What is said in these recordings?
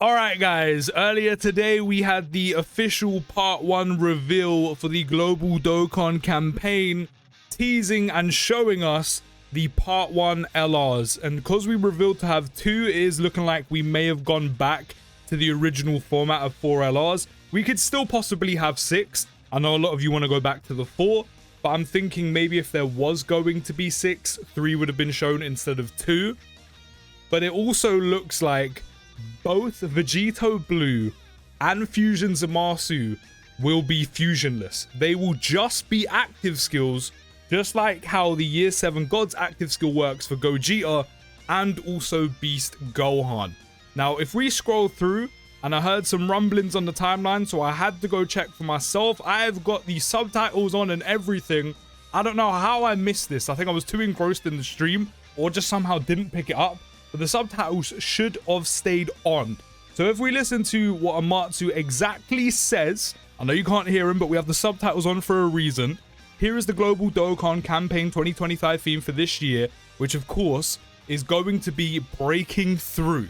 Alright guys, earlier today we had the official part 1 reveal for the Global Dokkan campaign, teasing and showing us the part 1 LRs, and because we revealed to have 2, it is looking like we may have gone back to the original format of 4 LRs. We could still possibly have 6. I know a lot of you want to go back to the 4, but I'm thinking maybe if there was going to be 6, 3 would have been shown instead of 2. But it also looks like both Vegito Blue and Fusion Zamasu will be fusionless. They will just be active skills, just like how the Year 7 God's active skill works for Gogeta and also Beast Gohan. Now, if we scroll through, and I heard some rumblings on the timeline, so I had to go check for myself. I've got the subtitles on and everything. I don't know how I missed this. I think I was too engrossed in the stream or just somehow didn't pick it up. But the subtitles should have stayed on. So if we listen to what Amatsu exactly says, I know you can't hear him, but we have the subtitles on for a reason. Here is the Global Dokkan Campaign 2025 theme for this year, which of course is going to be breaking through.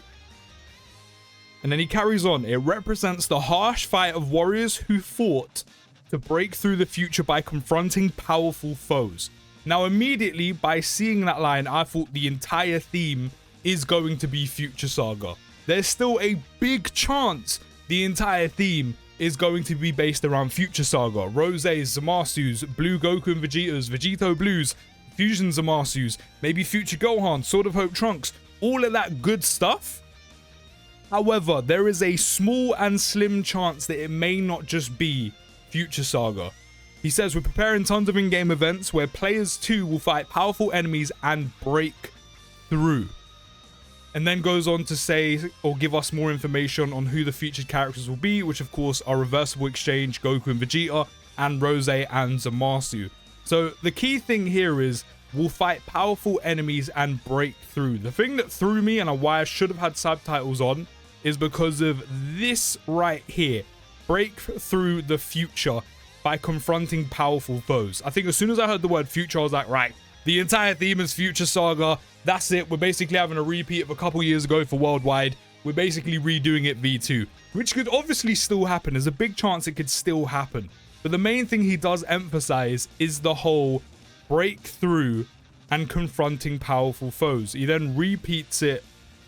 And then he carries on. It represents the harsh fight of warriors who fought to break through the future by confronting powerful foes. Now immediately by seeing that line, I thought the entire theme is going to be Future Saga. There's still a big chance the entire theme is going to be based around Future Saga. Rose's, Zamasu's, Blue Goku and Vegeta's, Vegito Blues, Fusion Zamasu's, maybe Future Gohan, Sword of Hope Trunks, all of that good stuff. However, there is a small and slim chance that it may not just be Future Saga. He says, we're preparing tons of in-game events where players too will fight powerful enemies and break through. And then goes on to say or give us more information on who the featured characters will be, which of course are Reversible Exchange, Goku and Vegeta, and Rose and Zamasu. So the key thing here is we'll fight powerful enemies and break through. The thing that threw me and why I should have had subtitles on is because of this right here. Break through the future by confronting powerful foes. I think as soon as I heard the word future, I was like, right, the entire theme is Future Saga. That's it. We're basically having a repeat of a couple years ago for Worldwide. We're basically redoing it V2, which could obviously still happen. There's a big chance it could still happen. But the main thing he does emphasize is the whole breakthrough and confronting powerful foes. He then repeats it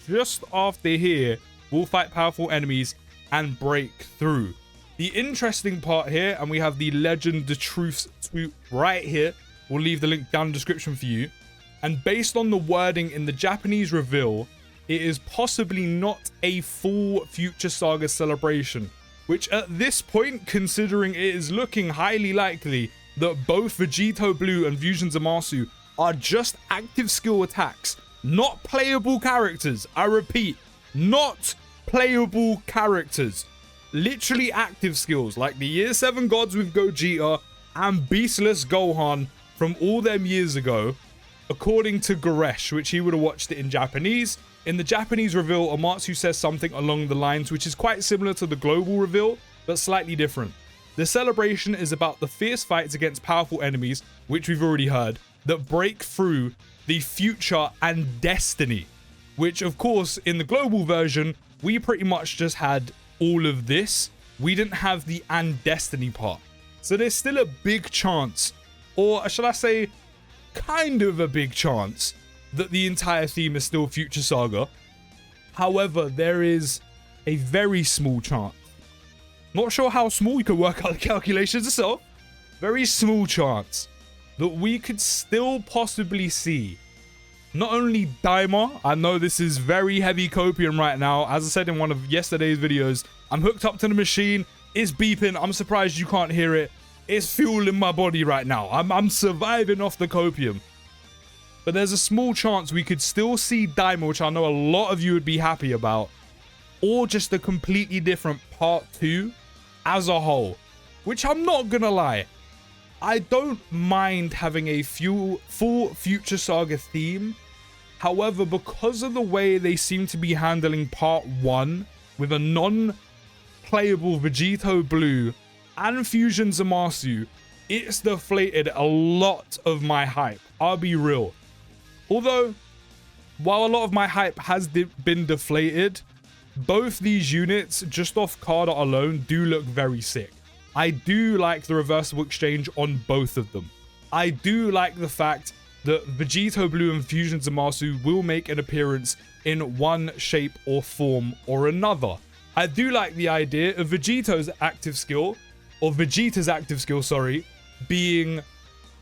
just after here. We'll fight powerful enemies and break through. The interesting part here, and we have the Legend the Truths tweet right here. We'll leave the link down in the description for you. And based on the wording in the Japanese reveal, it is possibly not a full Future Saga celebration. Which at this point, considering it is looking highly likely that both Vegito Blue and Fusion Zamasu are just active skill attacks, not playable characters. I repeat, not playable characters. Literally active skills like the Year 7 Gods with Gogeta and Beastless Gohan from all them years ago. According to Goresh, which he would have watched it in Japanese. In the Japanese reveal, Amatsu says something along the lines which is quite similar to the global reveal, but slightly different. The celebration is about the fierce fights against powerful enemies, which we've already heard, that break through the future and destiny. Which, of course, in the global version, we pretty much just had all of this. We didn't have the and destiny part. So there's still a big chance, or should I say, kind of a big chance that the entire theme is still Future Saga. However, there is a very small chance. Not sure how small, you can work out the calculations yourself. Very small chance that we could still possibly see not only Daima. I know this is very heavy copium right now. As I said in one of yesterday's videos, I'm hooked up to the machine. It's beeping. I'm surprised you can't hear it. It's fuel in my body right now. I'm surviving off the copium. But there's a small chance we could still see Daima, which I know a lot of you would be happy about. Or just a completely different part 2 as a whole. Which I'm not gonna lie. I don't mind having a full Future Saga theme. However, because of the way they seem to be handling part 1 with a non-playable Vegito Blue and Fusion Zamasu, it's deflated a lot of my hype. I'll be real. Although, while a lot of my hype has been deflated, both these units, just off card art alone, do look very sick. I do like the reversible exchange on both of them. I do like the fact that Vegito Blue and Fusion Zamasu will make an appearance in one shape or form or another. I do like the idea of Vegeta's active skill, sorry, being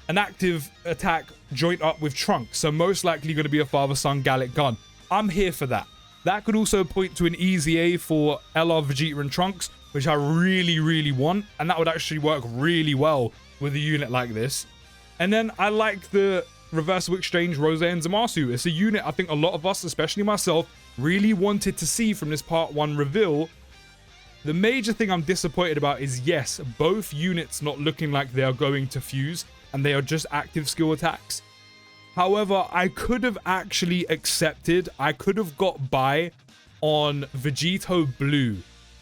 an active attack joint up with Trunks, so most likely going to be a father-son Gallic gun. I'm here for that. That could also point to an easy A for LR Vegeta and Trunks, which I really want, and that would actually work really well with a unit like this. And then I like the reversible exchange Rose and Zamasu. It's a unit I think a lot of us, especially myself, really wanted to see from this part 1 reveal. The major thing I'm disappointed about is, yes, both units not looking like they are going to fuse, and they are just active skill attacks. However, I could have actually accepted, I could have got by on Vegito Blue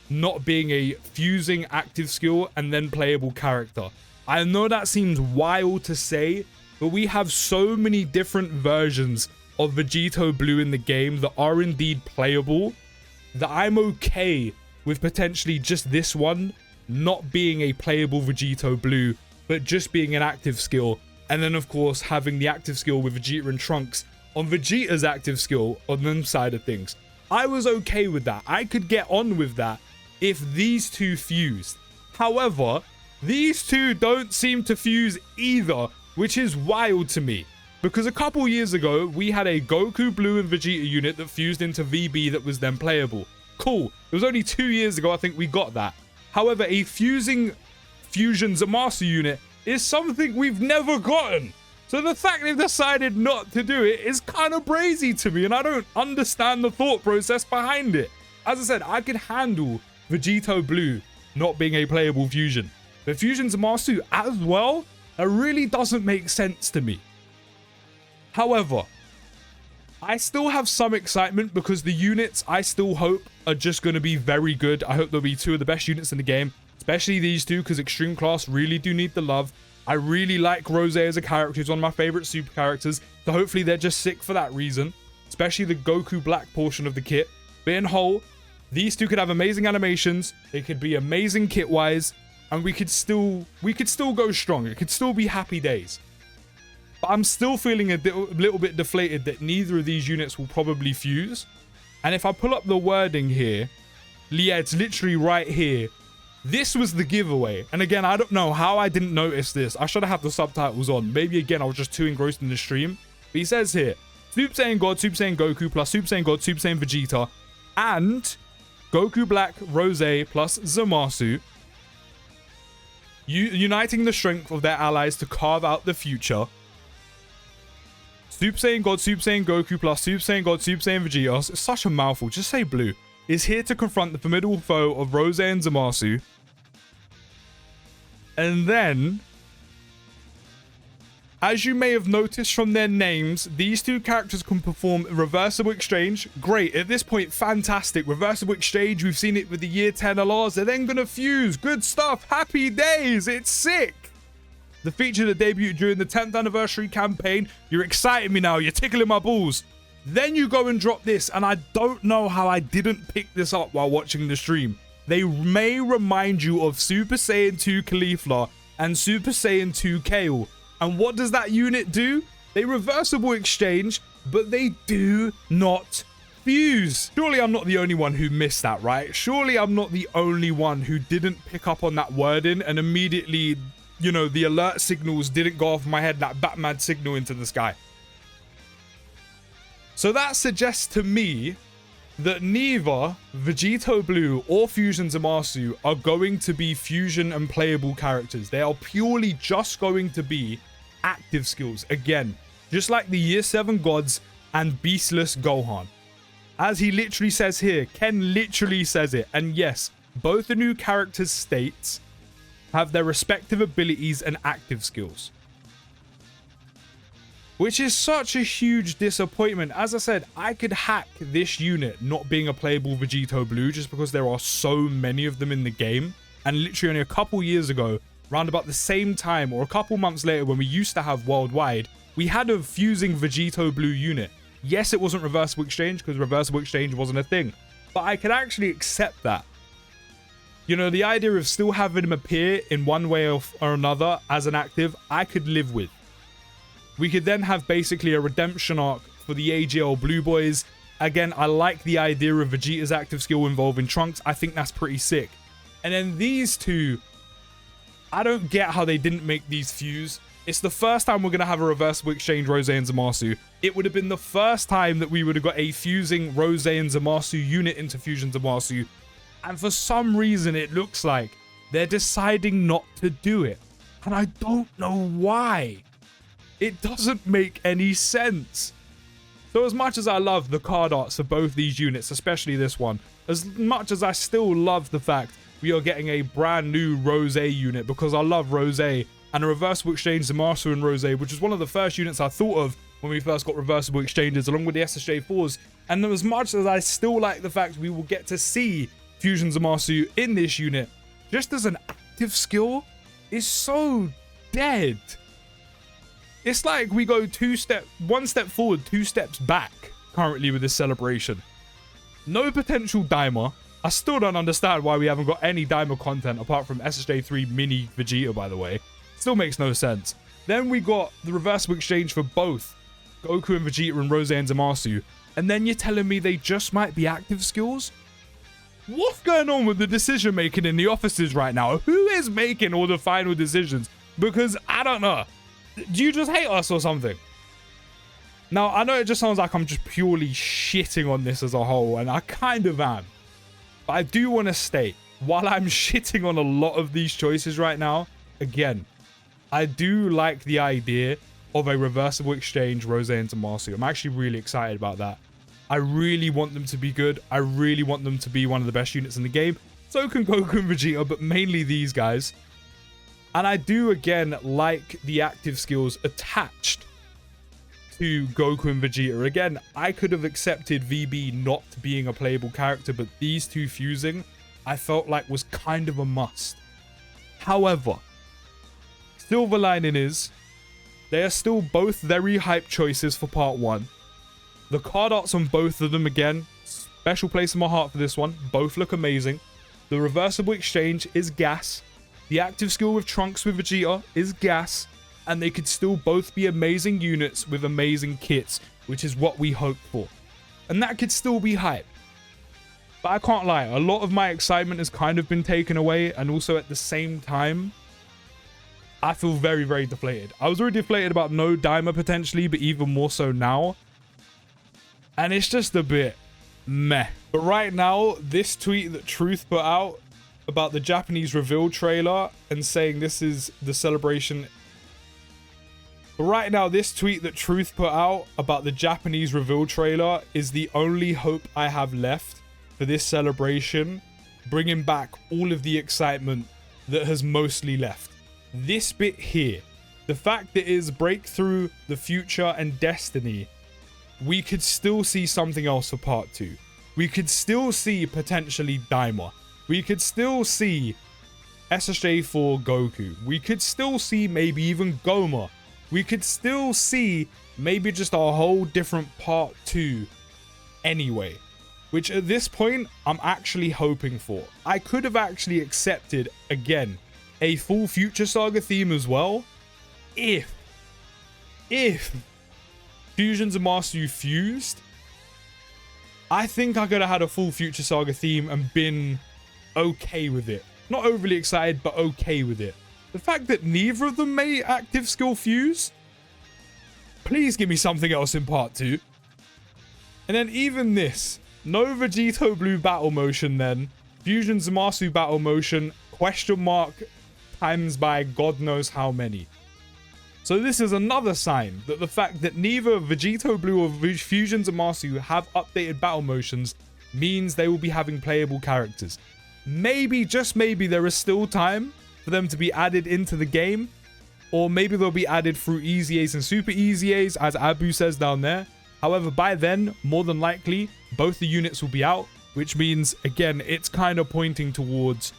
not being a fusing active skill and then playable character. I know that seems wild to say, but we have so many different versions of Vegito Blue in the game that are indeed playable that I'm okay with potentially just this one not being a playable Vegito Blue, but just being an active skill. And then, of course, having the active skill with Vegeta and Trunks on Vegeta's active skill on them side of things. I was okay with that. I could get on with that if these two fused. However, these two don't seem to fuse either, which is wild to me. Because a couple years ago, we had a Goku Blue and Vegeta unit that fused into VB that was then playable. Cool. It was only 2 years ago I think we got that. However, a Fusion Zamasu unit is something we've never gotten. So the fact they've decided not to do it is kind of brazy to me, and I don't understand the thought process behind it. As I said, I could handle Vegito Blue not being a playable fusion. But Fusion Zamasu as well, that really doesn't make sense to me. However, I still have some excitement because the units I still hope are just going to be very good. I hope they'll be two of the best units in the game, especially these two, because Extreme Class really do need the love. I really like Rose as a character. She's one of my favorite super characters, so hopefully they're just sick for that reason, especially the Goku Black portion of the kit. But in whole, these two could have amazing animations, they could be amazing kit-wise, and we could still go strong. It could still be happy days. But I'm still feeling a little bit deflated that neither of these units will probably fuse. And if I pull up the wording here, yeah, it's literally right here. This was the giveaway. And again, I don't know how I didn't notice this. I should have had the subtitles on. Maybe again, I was just too engrossed in the stream. But he says here, Super Saiyan God, Super Saiyan Goku plus Super Saiyan God, Super Saiyan Vegeta, and Goku Black, Rose plus Zamasu, uniting the strength of their allies to carve out the future. Super Saiyan God, Super Saiyan Goku plus Super Saiyan God, Super Saiyan Vegeta, it's such a mouthful, just say blue, is here to confront the formidable foe of Rose and Zamasu. And then, as you may have noticed from their names, these two characters can perform reversible exchange. Great, at this point, fantastic. Reversible exchange, we've seen it with the year 10 LRs. They're then gonna fuse. Good stuff, happy days, it's sick. The feature that debuted during the 10th anniversary campaign. You're exciting me now, you're tickling my balls. Then you go and drop this, and I don't know how I didn't pick this up while watching the stream. They may remind you of Super Saiyan 2 Caulifla and Super Saiyan 2 Kale. And what does that unit do? They reversible exchange, but they do not fuse. Surely I'm not the only one who missed that, right? Surely I'm not the only one who didn't pick up on that wording and immediately, you know, the alert signals didn't go off my head, that Batman signal into the sky. So that suggests to me that neither Vegito Blue or Fusion Zamasu are going to be fusion and playable characters. They are purely just going to be active skills. Again, just like the Year 7 Gods and Beastless Gohan. As he literally says here, Ken literally says it. And yes, both the new characters' states have their respective abilities and active skills, which is such a huge disappointment. As I said, I could hack this unit not being a playable Vegito Blue just because there are so many of them in the game. And literally only a couple years ago, round about the same time or a couple months later when we used to have worldwide, we had a fusing Vegito Blue unit. Yes, it wasn't reversible exchange because reversible exchange wasn't a thing. but I can actually accept that. You know, the idea of still having him appear in one way or another as an active, I could live with. We could then have basically a redemption arc for the AGL Blue Boys. Again, I like the idea of Vegeta's active skill involving Trunks. I think that's pretty sick. And then these two, I don't get how they didn't make these fuse. It's the first time we're going to have a reversible exchange Rose and Zamasu. It would have been the first time that we would have got a fusing Rose and Zamasu unit into Fusion Zamasu. And for some reason, it looks like they're deciding not to do it. And I don't know why. It doesn't make any sense. So as much as I love the card arts for both these units, especially this one, as much as I still love the fact we are getting a brand new Rose unit, because I love Rose, and a reversible exchange Zamasu and Rose, which is one of the first units I thought of when we first got reversible exchanges, along with the SSJ4s. And as much as I still like the fact we will get to see Fusion Zamasu in this unit, just as an active skill, is so dead. It's like we go one step forward, 2 steps back currently with this celebration. No potential Daima. I still don't understand why we haven't got any Daima content apart from SSJ3 Mini Vegeta, by the way. Still makes no sense. Then we got the reversible exchange for both Goku and Vegeta and Rose and Zamasu. And then you're telling me they just might be active skills? What's going on with the decision making in the offices right now? Who is making all the final decisions? Because I don't know. Do you just hate us or something? Now, I know it just sounds like I'm just purely shitting on this as a whole, and I kind of am. But I do want to state, while I'm shitting on a lot of these choices right now, again, I do like the idea of a reversible exchange Rose and Zamasu. I'm actually really excited about that. I really want them to be good. I really want them to be one of the best units in the game. So can Goku and Vegeta, but mainly these guys. And I do, again, like the active skills attached to Goku and Vegeta. Again, I could have accepted VB not being a playable character, but these two fusing, I felt like was kind of a must. However, silver lining is, they are still both very hype choices for part 1. The card arts on both of them, again, special place in my heart for this one. Both look amazing. The reversible exchange is gas. The active skill with Trunks with Vegeta is gas. And they could still both be amazing units with amazing kits, which is what we hoped for. And that could still be hype. But I can't lie, a lot of my excitement has kind of been taken away, and also at the same time, I feel very, very deflated. I was already deflated about no Daima potentially, but even more so now. And it's just a bit meh. But right now, this tweet that Truth put out about the Japanese reveal trailer and saying this is the celebration. But right now, this tweet that Truth put out about the Japanese reveal trailer is the only hope I have left for this celebration, bringing back all of the excitement that has mostly left. This bit here, the fact that it is Breakthrough, The Future, and Destiny, we could still see something else for part 2. We could still see potentially Daima. We could still see SSJ4 Goku. We could still see maybe even Goma. We could still see maybe just a whole different part 2 anyway. Which at this point, I'm actually hoping for. I could have actually accepted, again, a full Future Saga theme as well. If Fusion Zamasu fused, I think I could have had a full Future Saga theme and been okay with it. Not overly excited, but okay with it. The fact that neither of them may active skill fuse, please give me something else in part 2. And then even this, no Vegito Blue battle motion then, Fusion Zamasu battle motion, question mark times by God knows how many. So this is another sign that the fact that neither Vegito Blue or Fusion Zamasu have updated battle motions means they will be having playable characters. Maybe, just maybe, there is still time for them to be added into the game, or maybe they'll be added through Easy A's and Super Easy A's, as Abu says down there. However, by then, more than likely, both the units will be out, which means, again, it's kind of pointing towards,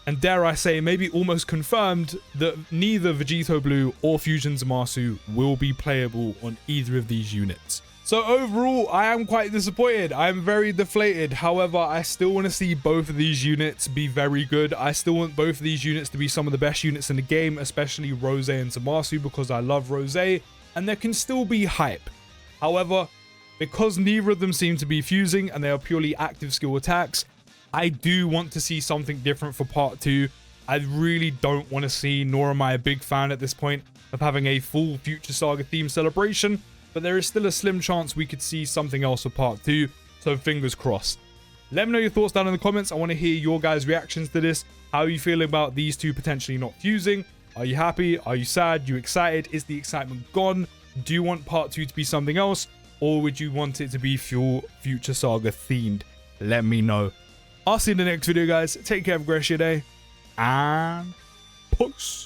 and dare I say, maybe almost confirmed, that neither Vegito Blue or Fusion Zamasu will be playable on either of these units. So overall, I am quite disappointed. I am very deflated. However, I still want to see both of these units be very good. I still want both of these units to be some of the best units in the game, especially Rose and Zamasu, because I love Rose, and there can still be hype. However, because neither of them seem to be fusing and they are purely active skill attacks, I do want to see something different for part 2. I really don't want to see, nor am I a big fan at this point, of having a full Future Saga themed celebration, but there is still a slim chance we could see something else for part 2, so fingers crossed. Let me know your thoughts down in the comments. I want to hear your guys' reactions to this. How are you feeling about these two potentially not fusing? Are you happy? Are you sad? You excited? Is the excitement gone? Do you want part 2 to be something else? Or would you want it to be Future Saga themed? Let me know. I'll see you in the next video, guys. Take care, have a great day, and peace.